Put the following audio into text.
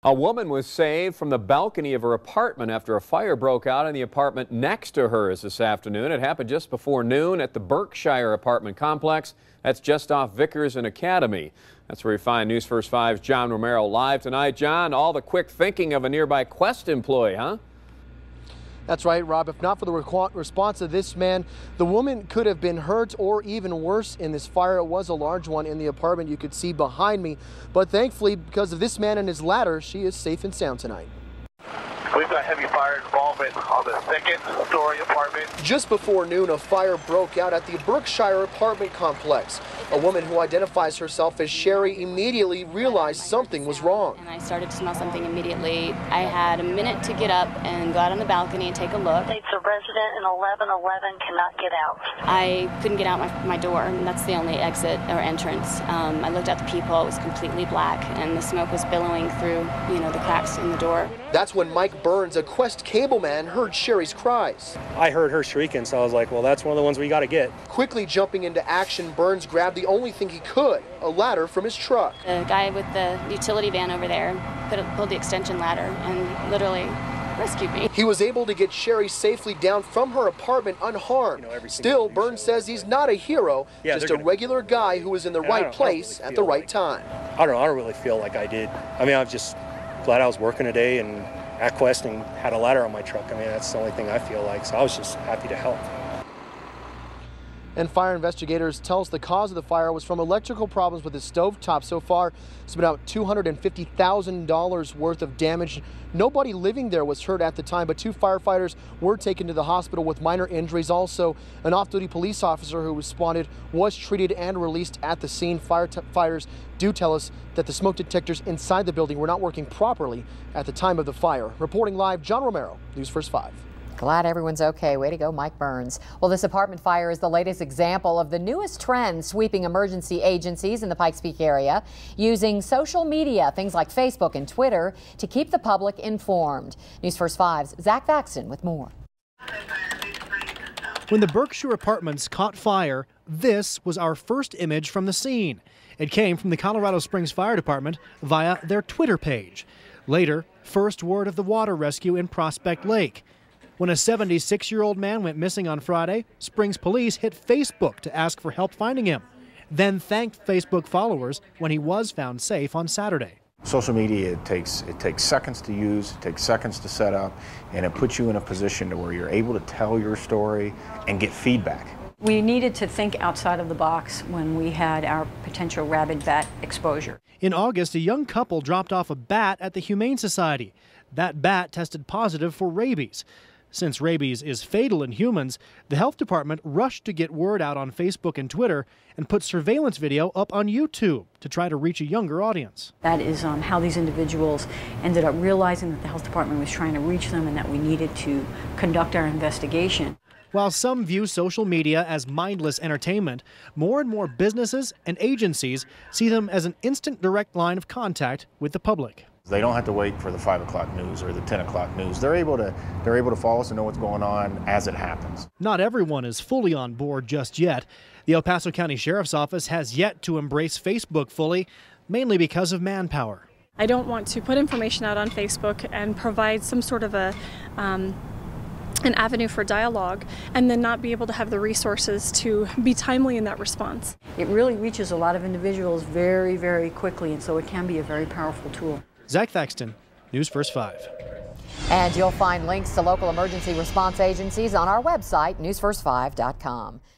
A woman was saved from the balcony of her apartment after a fire broke out in the apartment next to hers this afternoon. It happened just before noon at the Berkshire apartment complex. That's just off Vickers and Academy. That's where we find News First 5's John Romero live tonight. John, all the quick thinking of a nearby Quest employee, huh? That's right, Rob. If not for the response of this man, the woman could have been hurt or even worse in this fire. It was a large one in the apartment you could see behind me. But thankfully, because of this man and his ladder, she is safe and sound tonight. We've got heavy fire involvement on the second-story apartment. Just before noon, a fire broke out at the Berkshire apartment complex. A woman who identifies herself as Sherry immediately realized something was wrong. And I started to smell something immediately. I had a minute to get up and go out on the balcony and take a look. It's a resident in 1111 cannot get out. I couldn't get out my door, and that's the only exit or entrance. I looked at the peephole. It was completely black, and the smoke was billowing through, the cracks in the door. That's when Mike Burns, a Quest cable man, heard Sherry's cries. I heard her shrieking, so I was like, well, that's one of the ones we got to get. Quickly jumping into action, Burns grabbed the only thing he could, a ladder from his truck. The guy with the utility van over there pulled the extension ladder and literally rescued me. He was able to get Sherry safely down from her apartment unharmed. Still, Burns says he's not a hero, just a regular guy who was in the right place at the right time. I don't really feel like I did. I mean, I'm just glad I was working today and at Quest and had a ladder on my truck. I mean, that's the only thing I feel like, so I was just happy to help. And fire investigators tell us the cause of the fire was from electrical problems with the stovetop. So far, it's been about $250,000 worth of damage. Nobody living there was hurt at the time, but 2 firefighters were taken to the hospital with minor injuries. Also, an off-duty police officer who responded was treated and released at the scene. Firefighters do tell us that the smoke detectors inside the building were not working properly at the time of the fire. Reporting live, John Romero, News First 5. Glad everyone's okay. Way to go, Mike Burns. Well, this apartment fire is the latest example of the newest trend sweeping emergency agencies in the Pikes Peak area, using social media, things like Facebook and Twitter, to keep the public informed. News First 5's Zach Thaxton with more. When the Berkshire apartments caught fire, this was our first image from the scene. It came from the Colorado Springs Fire Department via their Twitter page. Later, first word of the water rescue in Prospect Lake. When a 76-year-old man went missing on Friday, Springs police hit Facebook to ask for help finding him, then thanked Facebook followers when he was found safe on Saturday. Social media, it takes seconds to use, it takes seconds to set up, and it puts you in a position to where you're able to tell your story and get feedback. We needed to think outside of the box when we had our potential rabid bat exposure. In August, a young couple dropped off a bat at the Humane Society. That bat tested positive for rabies. Since rabies is fatal in humans, the health department rushed to get word out on Facebook and Twitter and put surveillance video up on YouTube to try to reach a younger audience. That is how these individuals ended up realizing that the health department was trying to reach them and that we needed to conduct our investigation. While some view social media as mindless entertainment, more and more businesses and agencies see them as an instant direct line of contact with the public. They don't have to wait for the 5 o'clock news or the 10 o'clock news. They're able to follow us and know what's going on as it happens. Not everyone is fully on board just yet. The El Paso County Sheriff's Office has yet to embrace Facebook fully, mainly because of manpower. I don't want to put information out on Facebook and provide some sort of an avenue for dialogue and then not be able to have the resources to be timely in that response. It really reaches a lot of individuals very, very quickly, and so it can be a very powerful tool. Zach Thaxton, News First 5. And you'll find links to local emergency response agencies on our website, newsfirst5.com.